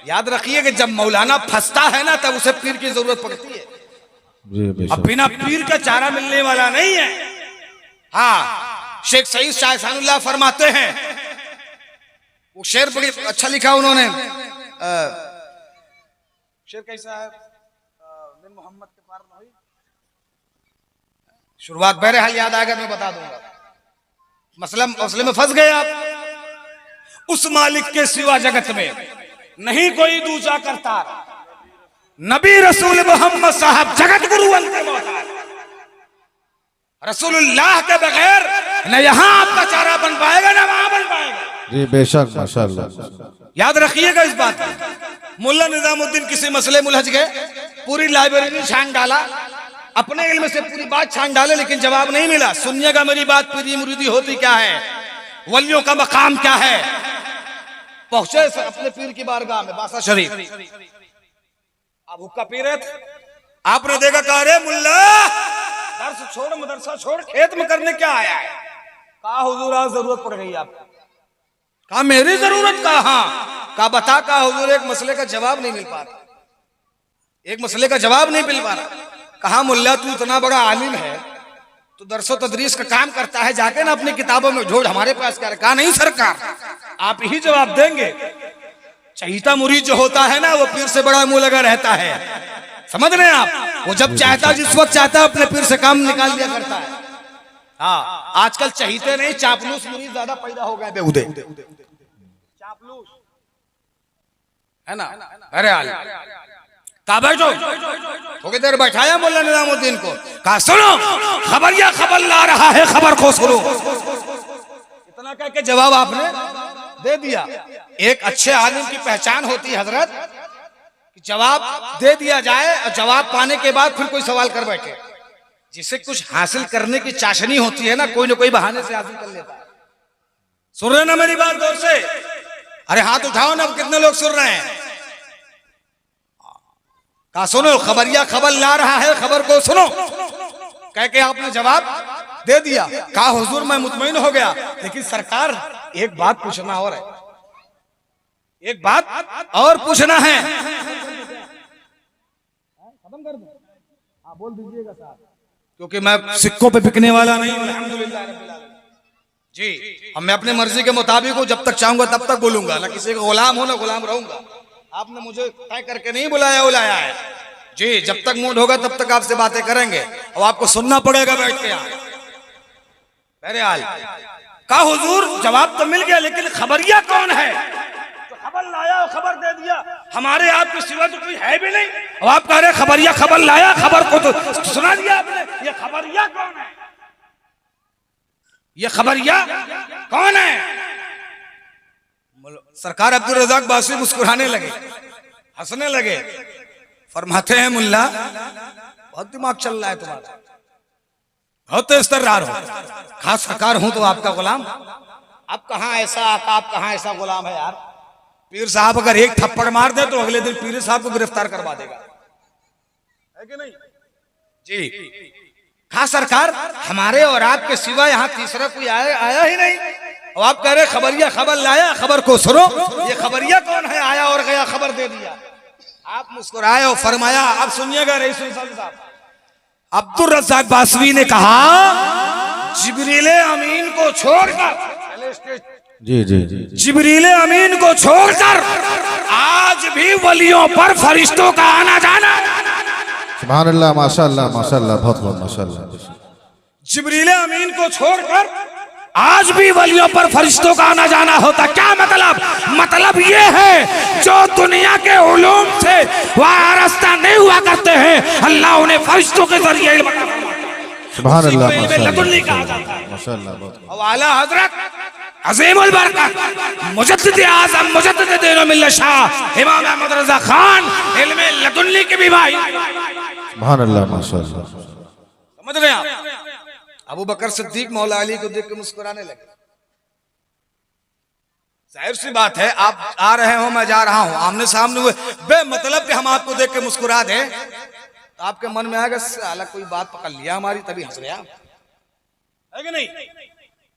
याद रखिए कि जब मौलाना फंसता है ना तब उसे पीर की जरूरत पड़ती है। जी अब बेशक। बिना पीर का चारा मिलने वाला नहीं है। हाँ, शेख सईद शाह एहसानुल्लाह फरमाते हैं, वो शेर बड़ी अच्छा लिखा उन्होंने। शेर कैसा है? बिन मोहम्मद के पार नहीं, शुरुआत बहरहाल याद आएगा मैं बता दूंगा। मसले में फंस गए आप। उस मालिक के सिवा जगत में नहीं कोई दूजा करता, नबी रसूल मोहम्मद साहब जगत गुरु अंते मोहताज। रसूलुल्लाह के बगैर न यहाँ आपका चारा बन पाएगा न वहां बन पाएगा। जी बेशक माशाअल्लाह। याद रखिएगा इस बात को। मुल्ला निजामुद्दीन किसी मसले में उलझ गए, पूरी लाइब्रेरी छान डाला, अपने इल्म से पूरी बात छान डाले, लेकिन जवाब नहीं मिला। सुनिएगा मेरी बात, पीरी मुरीदी होती क्या है, वलियों का मकाम क्या है। पहुंचे अपने पीर की बारगाह में बासा शरीफ, अब हुक्का पी रहे थे। आपने देखा कहा रे मुल्ला दर्स छोड़ मदरसा छोड़ खेत में करने क्या आया है? कहा हुजूर आज जरूरत पड़ गई आपको। कहा मेरी जरूरत कहा? कहा बता। कहा हुजूर एक मसले का जवाब नहीं मिल पा रहा, एक मसले का जवाब नहीं मिल पा रहा। कहा मुल्ला तू इतना बड़ा आलिम है, तो दरसो तदरीस का काम करता है, जाके ना अपनी किताबों में ढूंढ, हमारे पास क्या। कहा नहीं सरकार आप ही जवाब देंगे। चहीता मुरीद जो होता है ना वो पीर से बड़ा मुंह लगा रहता है, समझ रहे हैं आप। वो जब चाहता जिस वक्त चाहता है अपने पीर से काम निकाल दिया करता है। हाँ, आजकल चहीते नहीं चापलूस मुरीद ज्यादा पैदा हो गए, बेहुदे चापलूस है ना। अरे हाल कहा बैठो, थोड़ी देर बैठाया मुल्ला निजामुद्दीन को, कहा सुनो खबरिया खबर ला रहा है, खबर को सुनो। इतना कह के जवाब आपने दे दिया। एक अच्छे आलिम की पहचान होती है हजरत, जवाब दे दिया जाए और जवाब पाने के बाद फिर कोई सवाल कर बैठे। जिसे कुछ हासिल करने की चाशनी होती है ना, कोई ना कोई बहाने से हासिल कर लेता है। सुन रहे ना मेरी बात गौर से? अरे हाथ उठाओ ना, कितने लोग सुन रहे हैं? कहा सुनो खबरिया खबर ला रहा है, खबर को सुनो। कह के आपने जवाब दे दिया। कहा हुजूर मैं मुतमईन हो गया, लेकिन सरकार एक बात पूछना और है, एक बात और पूछना है। खत्म कर दूं? हाँ बोल दीजिएगा साहब, क्योंकि मैं सिक्कों पे बिकने वाला नहीं हूं अल्हम्दुलिल्लाह रब्बिल आलमीन। जी, अब मैं अपनी मर्जी के मुताबिक हूं, जब तक चाहूंगा तब तक बोलूंगा, ना किसी का गुलाम हो ना गुलाम रहूंगा। आपने मुझे तय करके नहीं बुलाया है जी, जब तक मूड होगा तब तक आपसे बातें करेंगे और आपको सुनना पड़ेगा बैठ के। यहाँ बहरहाल कहा हुजूर जवाब तो मिल गया, लेकिन खबरिया कौन है? तो खबर लाया और खबर दे दिया, हमारे आपके सिवा तो कोई है भी नहीं। अब आप कह रहे खबरिया खबर लाया, खबर को तो सुना दिया आपने। ये खबरिया कौन है? ये खबरिया कौन है? सरकार अब्दुल रज़्ज़ाक बासवी मुस्कुराने लगे, हंसने लगे, फरमाते हैं मुल्ला बहुत दिमाग चल रहा है तुम्हारा, बहुत तेज़तर्रार हो। खास सरकार हूं तो आपका गुलाम। आप कहां ऐसा आका, आप कहां ऐसा गुलाम है यार। पीर साहब अगर एक थप्पड़ मार दे तो अगले दिन पीर साहब को गिरफ्तार करवा देगा, है कि नहीं जी। खास सरकार हमारे और आपके सिवा यहाँ तीसरा कोई आया ही नहीं। और आप कह रहे खबरिया खबर लाया, खबर को सुनो। ये खबरिया कौन है? आया और गया, खबर दे दिया। आप मुस्कुराए और फरमाया, अब सुनिएगा रईसुल साहब, अब्दुल रज़्ज़ाक बासवी ने कहा जिब्रील अमीन को छोड़कर जी जी जी जिब्रील अमीन को छोड़कर आज भी वलियों पर फरिश्तों का आना जाना। सुभान अल्लाह माशाअल्लाह माशाअल्लाह बहुत बहुत माशाअल्लाह। जिब्रील अमीन को छोड़कर आज भी वलियों पर फरिश्तों का आना जाना होता। क्या मतलब? मतलब ये है जो दुनिया के उलूम से वारस्ता नहीं हुआ करते हैं, अल्लाह उन्हें फरिश्तों के जरिए सुभान अल्लाह माशाअल्लाह माशाअल्लाह बहुत। और आला हजरत अज़ीमुल बरकत मुजद्दिद आज़म मुजद्दिद दीन व मिल्लत शाह इमाम अहमद रज़ा खान इल्मे लदुन्नी के भी भाई। सुभान अल्लाह माशाअल्लाह। समझ रहे हैं आप? अबू बकर सिद्दीक मौला अली को देख के मुस्कुराने लगे। जाहिर सी बात है, आप आ रहे हो, मैं जा रहा हूं, आमने सामने हुए बेमतलब कि हम आपको देख के मुस्कुरा दें तो आपके मन में आएगा साला कोई बात पकड़ लिया हमारी, तभी हंस रहे आप, है कि नहीं?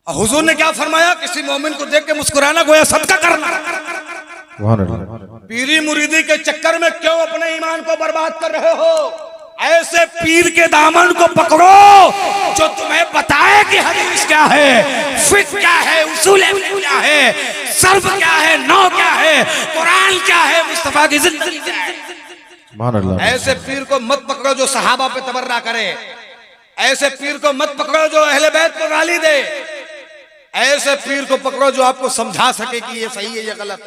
हुजूर ने क्या फरमाया? किसी मोमिन को देख के मुस्कुराना गोया सदका करना। सुभान अल्लाह। पीरी मुरीदी के चक्कर में क्यों अपने ईमान को बर्बाद कर रहे हो? ऐसे पीर के दामन को पकड़ो जो तुम्हें बताए कि हदीस क्या है, फिक्र क्या है, उसूल क्या है, सर्फ क्या है, नौ क्या है, कुरान क्या है, मुस्तफा की जिंदगी क्या है। सुभान अल्लाह। ऐसे पीर को मत पकड़ो जो सहाबा पे तबर्रा करे। ऐसे पीर को मत पकड़ो जो अहले बैत को गाली दे। ऐसे पीर को पकड़ो जो आपको समझा सके कि ये सही है, ये गलत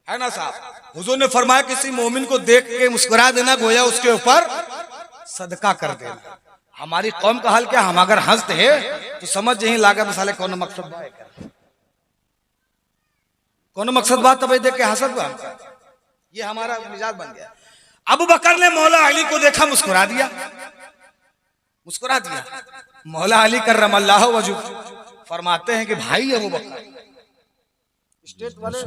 है ना साहब? हुजूर ने फरमाया किसी मोमिन को देख के मुस्कुरा देना गोया उसके ऊपर सदका कर देना। हमारी कौम का हाल क्या? हम अगर हंसते हैं तो समझ यही लागा मिसाले कौन मकसद बात, कौन मकसद बात तब देख के हंसत बा। ये हमारा मिजाज बन गया। अबू बकर ने मौला अली को देखा, मुस्कुरा दिया, मुस्कुरा दिया। मौला अली कर्रमल्लाहु वजहू फरमाते हैं कि भाई अबू बकर, स्टेट वाले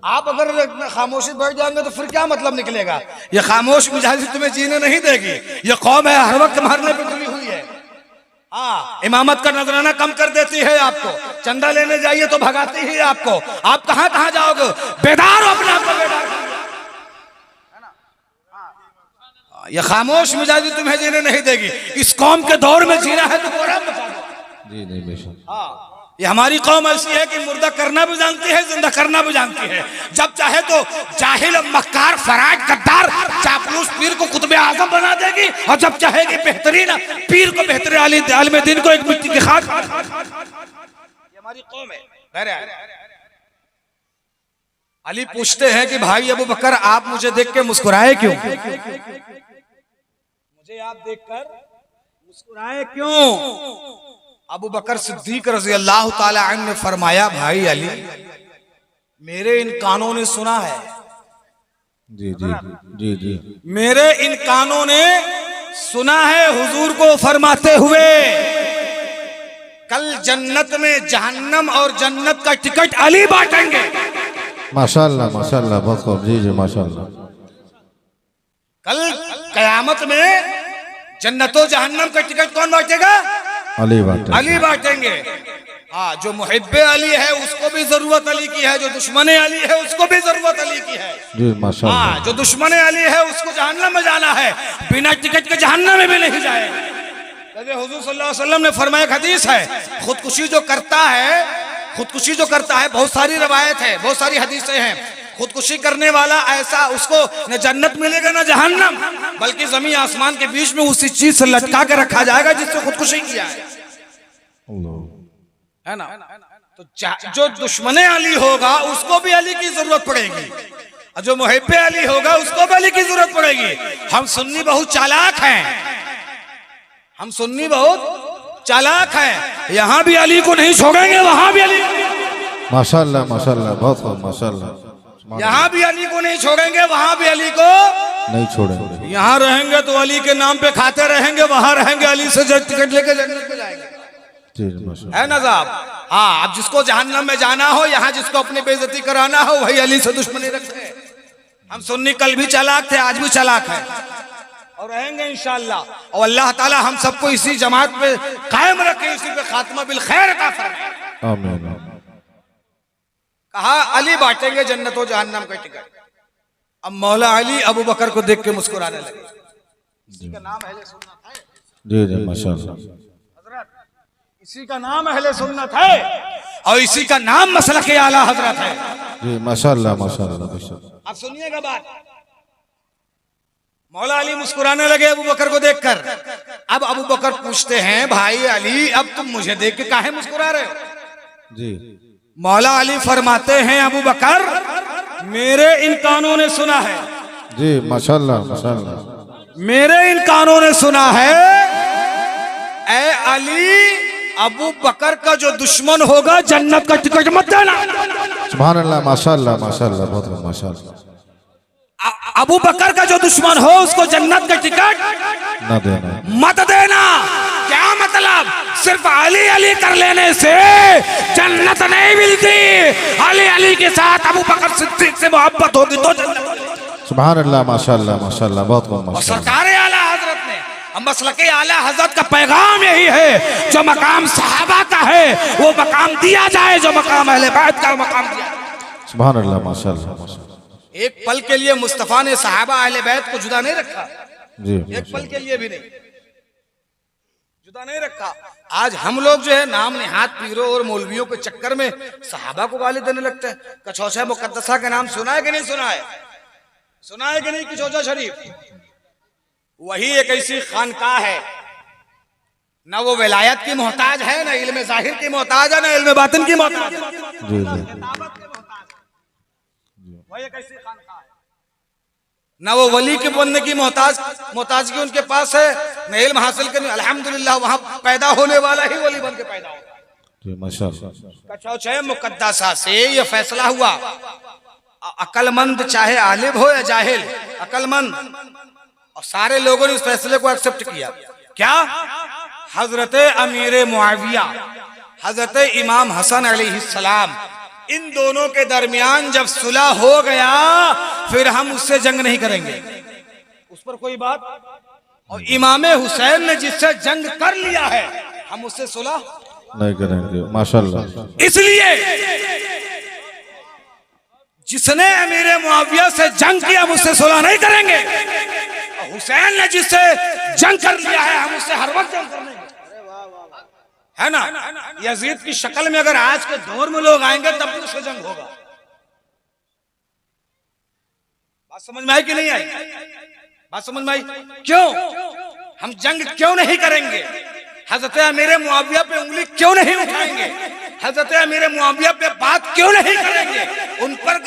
आप अगर खामोशी बैठ जाएंगे तो फिर क्या मतलब निकलेगा? ये खामोश मिजाजी तुम्हें जीने नहीं देगी। ये कौम है हर वक्त मारने पे तुली हुई है। हाँ, इमामत का नजराना कम कर देती है आपको, चंदा लेने जाइए तो भगाती ही आपको। आप कहां कहां जाओगे? बेदार हो, अपने आप को बेदार कर दिया। ये खामोश मिजाजी तुम्हें जीने नहीं देगी। इस कौम के दौर में जीना है तो कोहराम मचा दो। जी नहीं बेशक। हाँ, ये हमारी कौम ऐसी है कि मुर्दा करना भी जानती है, जिंदा करना भी जानती है। जब चाहे तो जाहिल, मक्कार, फराज, गद्दार, चापलूस पीर को कुतुब आजम बना देगी, और जब चाहेगी बेहतरीन पीर को, बेहतरीन आलिम दीन को एक मिट्टी की खाक। ये हमारी कौम है। अली पूछते हैं कि भाई अबू बकर, आप मुझे देख के मुस्कुराए क्यों? मुझे आप देखकर मुस्कुराए क्यों? अबू बकर सिद्दीक रज़ी अल्लाह ताला अन्हु ने फरमाया, भाई अली, मेरे इन कानों ने सुना है। जी जी जी जी। मेरे इन कानों ने सुना है हुजूर को फरमाते हुए, कल जन्नत में जहन्नम और जन्नत का टिकट अली बांटेंगे। माशाअल्लाह माशाअल्लाह बहुत खूब। जी जी माशाअल्लाह। कल कयामत में जन्नतो जहन्नम का टिकट कौन बांटेगा? अली बात। अली बांटेंगे। हाँ, जो मुहिब्बे अली है उसको भी जरूरत अली की है, जो दुश्मने अली है उसको भी जरूरत अली की है। जी माशाअल्लाह। हाँ, जो दुश्मने अली है उसको जहन्नम में जाना है, बिना टिकट के जहन्नम में भी नहीं जाएगा। हुजूर सल्लल्लाहु अलैहि वसल्लम ने फरमाया, हदीस है, खुदकुशी जो करता है, खुदकुशी जो करता है, बहुत सारी रवायत है, बहुत सारी हदीसें हैं, खुदकुशी करने वाला ऐसा, उसको न जन्नत मिलेगा न जहन्नम, बल्कि जमीन आसमान के बीच में उसी चीज से लटका के रखा जाएगा जिससे खुदकुशी किया है ना? तो जो दुश्मने अली होगा उसको भी अली की जरूरत पड़ेगी, और जो मुहिब्बे अली होगा उसको भी अली की जरूरत पड़ेगी। हम सुन्नी बहुत चालाक हैं, हम सुन्नी बहुत चालाक हैं। यहाँ भी अली को नहीं छोड़ेंगे, वहां भी अली। माशाअल्लाह माशाअल्लाह बहुत खूब माशाअल्लाह। यहाँ भी अली को नहीं छोड़ेंगे, वहां भी अली को नहीं छोड़ेंगे। यहाँ रहेंगे तो अली के नाम पे खाते रहेंगे, वहां रहेंगे अली से टिकट लेके जन्नत में जाएंगे। है ना साहब? हाँ, अब जिसको जहन्नम में जाना हो, यहाँ जिसको अपनी बेइज्जती कराना हो, वही अली से दुश्मनी रखते हैं। हम सुन्नी कल भी चालाक थे, आज भी चालाक है, और रहेंगे इंशाअल्लाह। और अल्लाह ताला हम सबको इसी जमात पे कायम रखे, इसी पे खात्मा बिल खैर अता फरमाए। आमीन। कहा अली बांटेंगे जन्नत और जहन्नम का टिकट। अब मौला अली अबू बकर को देख के मुस्कुराने लगे। इसी का नाम अहले सुन्नत है। जी जी माशाअल्लाह। हजरत, इसी का नाम अहले सुन्नत है। और इसी का नाम मसलक आला हजरत है। जी माशाल्लाह माशाल्लाह बेशक। अब सुनिएगा बात। मौला अली मुस्कुराने लगे अबू बकर को देखकर। अब अबू बकर पूछते हैं, भाई अली अब तुम मुझे देख के काहे मुस्कुरा रहे हो? जी मौला अली फरमाते हैं, अबू बकर मेरे इन कानों ने सुना है, जी माशाल्लाह माशाल्लाह। मेरे इन कानों ने सुना है, ए अली अबू बकर का जो दुश्मन होगा जन्नत का टिकट मत देना। सुभान अल्लाह माशाल्लाह माशाल्लाह बहुत बहुत माशाल्लाह। अबू बकर का जो दुश्मन हो उसको जन्नत का टिकट ना देना। मत देना। क्या मतलब? सिर्फ अली अली कर लेने से जन्नत नहीं मिलती, अली अली के साथ अबू बकर सिद्दीक से मोहब्बत होगी तो जन्नत। सुभान अल्लाह माशाल्लाह माशाल्लाह बहुत बहुत और माशाल्लाह। सरकार आला हजरत ने, मसलक आला हजरत का पैगाम यही है, जो मकाम सहाबा का है वो मकाम दिया जाए, जो मकाम अहले बैत का मकाम दिया जाए। सुभान अल्लाह माशाल्लाह माशाल्लाह। एक पल के लिए मुस्तफा ने सहाबा अहले बैत को जुदा नहीं रखा, जी एक पल के लिए भी नहीं जुदा नहीं रखा। आज हम लोग जो है नाम निहात पीरों और मौलवियों के चक्कर में सहाबा को गाली देने लगते हैं। कछौछा मुकद्दसा का नाम सुना है कि नहीं सुना है? सुना है कि नहीं? कछौछा शरीफ वही एक ऐसी खानकाह है, ना वो विलायत की मोहताज है, ना इल्म जाहिर की मोहताज है, ना इल्म बातिन की मोहताज है। जी जी वही एक ऐसी खानकाह है, ना वो वली के बनने की मोहताजगी उनके पास है, न इल्म हासिल करने। अल्हम्दुलिल्लाह वहां पैदा होने वाला ही वली बन के पैदा होगा। जी माशाल्लाह। कछौछा मुकद्दसा से ये फैसला हुआ, अकलमंद चाहे आलिम हो या जाहिल, अकलमंद, और सारे लोगों ने इस फैसले को एक्सेप्ट किया। क्या? हजरत अमीर मुआविया, हजरत इमाम हसन अलैहिस्सलाम, इन दोनों के दरमियान जब सुलह हो गया फिर हम उससे जंग नहीं करेंगे, उस पर कोई बात। और इमाम हुसैन ने जिससे जंग कर लिया है हम उससे सुलह नहीं करेंगे माशाल्लाह। इसलिए जिसने अमीर मुआविया से जंग किया हम उससे सुलह नहीं करेंगे, और हुसैन ने जिससे जंग कर लिया है हम उससे हर वक्त जंग करेंगे, है ना। यजीद की शक्ल में अगर आज के दौर में लोग आएंगे तब भी उससे जंग होगा। बात समझ में आई कि नहीं आई? बात समझ में आई? क्यों हम जंग क्यों नहीं करेंगे? हजरत अमीर मुआविया पे उंगली क्यों नहीं उठाएंगे? हजरत अमीर मुआविया पे बात क्यों नहीं करेंगे? उन पर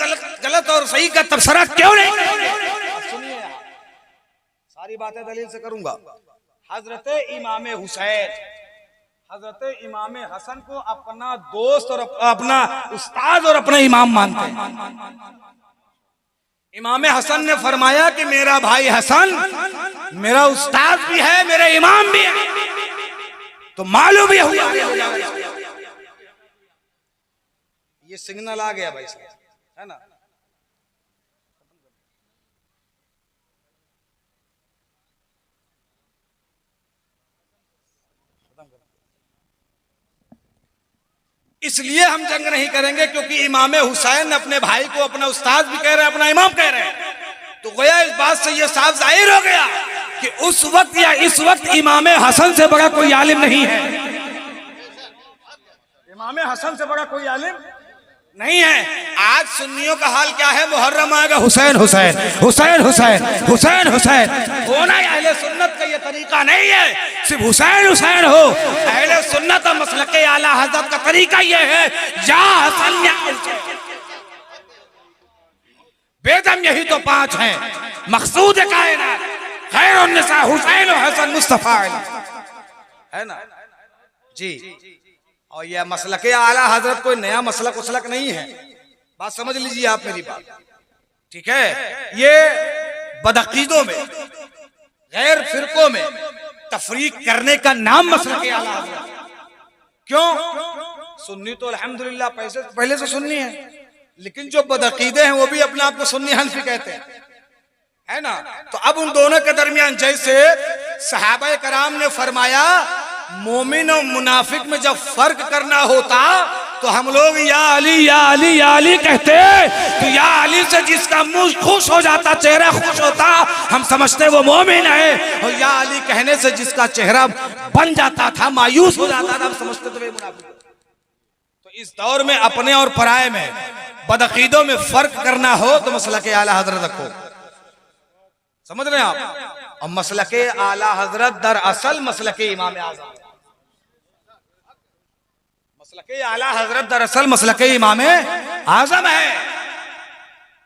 गलत और सही का तबसरा क्यों नहीं करेंगे? सुनिए, सारी बातें दलील से करूंगा। हजरत इमाम हुसैन, हजरत इमाम हसन को अपना दोस्त और अपना उस्ताद और अपना इमाम मानते हैं। इमाम हसन ने फरमाया कि मेरा भाई हसन मेरा उस्ताद भी है, मेरा इमाम भी है, तो मालूम भी हुआ। ये सिग्नल आ गया भाई साहब, है ना। इसलिए हम जंग नहीं करेंगे क्योंकि इमाम हुसैन अपने भाई को अपना उस्ताद भी कह रहे हैं, अपना इमाम कह रहे हैं। तो गोया इस बात से यह साफ जाहिर हो गया कि उस वक्त या इस वक्त इमाम हसन से बड़ा कोई आलिम नहीं है। इमाम हसन से बड़ा कोई आलिम नहीं है। आज सुन्नियों का हाल क्या है? मुहर्रम आएगा हुसैन हुसैन हुसैन हुसैन हुसैन हुसैन होना। अहले सुन्नत का ये तरीका नहीं है सिर्फ हुसैन हुसैन हो। अहले सुन्नत और मसलक आला हज़रत का तरीका ये है या हसन या हुसैन। बेदम यही तो पांच हैं मकसूद कायनात, खैरुन निसा हुसैन और हसन मुस्तफा है ना जी। और यह मसलक आला हजरत कोई नया मसलक उसलक नहीं है, बात समझ लीजिए आप मेरी बात, ठीक है। ये बदअकीदों में गैर फिरकों में तफरीक करने का नाम मसलक आला हजरत। क्यों? सुन्नी तो अल्हम्दुलिल्लाह पहले से सुन्नी है, लेकिन जो बदअकीदे हैं वो भी अपने आप को सुन्नी हनफी कहते हैं, है ना। तो अब उन दोनों के दरमियान जैसे सहाबा कराम ने फरमाया मोमिन और मुनाफिक में जब फर्क करना होता तो हम लोग या अली या अली या अली कहते, तो या अली से जिसका मुंह खुश हो जाता, चेहरा खुश होता, हम समझते वो मोमिन है। और या अली कहने से जिसका चेहरा बन जाता था, मायूस हो जाता था, हम समझते तो वे मुनाफिक। तो इस दौर में अपने और पराये में बदअकीदों में फर्क करना हो तो मसलक आला हजरत रखो। समझ रहे हैं आप? और मसलक आला हजरत दरअसल मसलक इमाम आज़म, मसलक आला हजरत दरअसल मसलक इमाम आज़म है।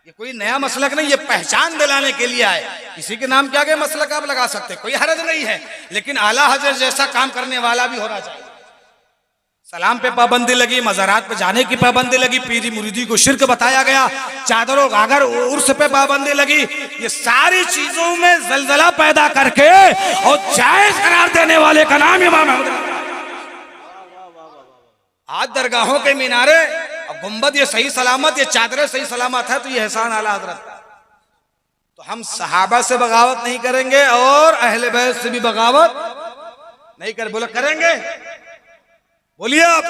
ये कोई नया मसलक नहीं, ये पहचान दिलाने के लिए आए। किसी के नाम के आगे मसलक आप लगा सकते, कोई हरज नहीं है, लेकिन आला हजरत जैसा काम करने वाला भी होना चाहिए। सलाम पे पाबंदी लगी, मज़ारात पे जाने की पाबंदी लगी, पीरी मुरीदी को शिरक बताया गया, चादरों गागर उर्स पे पाबंदी लगी। ये सारी चीजों में जलजला पैदा करके और जायज करार देने वाले का नाम इमाम अहमद। आज दरगाहों के मीनारे और गुंबद ये सही सलामत, ये चादरें सही सलामत है, तो ये एहसान आला हजरत का। तो हम सहाबा से बगावत नहीं करेंगे और अहले बैत से भी बगावत नहीं कर। बोलो करेंगे? बोलिए आप।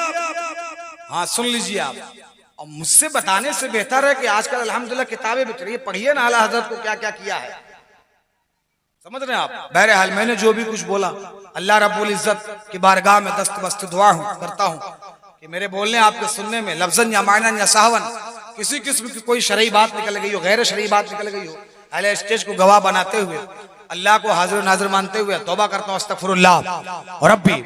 हाँ सुन लीजिए आप। और मुझसे बताने से बेहतर है कि आजकल अल्हम्दुलिल्लाह किताबें बिक रही है, पढ़िए ना आला हजरत को क्या क्या किया है। समझ रहे हैं आप? बहरहाल मैंने जो भी कुछ बोला अल्लाह रब्बुल इज्जत की बारगाह में दस्त बस्त दुआ करता हूँ कि मेरे बोलने आपके सुनने में लफ्जन या मानन या साहवन किसी किस्म की कोई शरई बात निकल गई हो, गैर शरई बात निकल गई हो, अहले स्टेज को गवाह बनाते हुए अल्लाह को हाजिर नाजिर मानते हुए तौबा करता हूँ। अस्तगफिरुल्लाह और रब्बी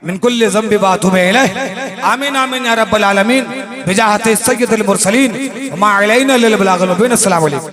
मिन कुल्लि ज़ंबि व अतूबु इलैह। आमीन आमीन या रब्बल आलमीन बिजाहति सय्यिदिल मुरसलीन व मा अलैना इल्लल बलागुल मुबीन। अस्सलामु अलैकुम।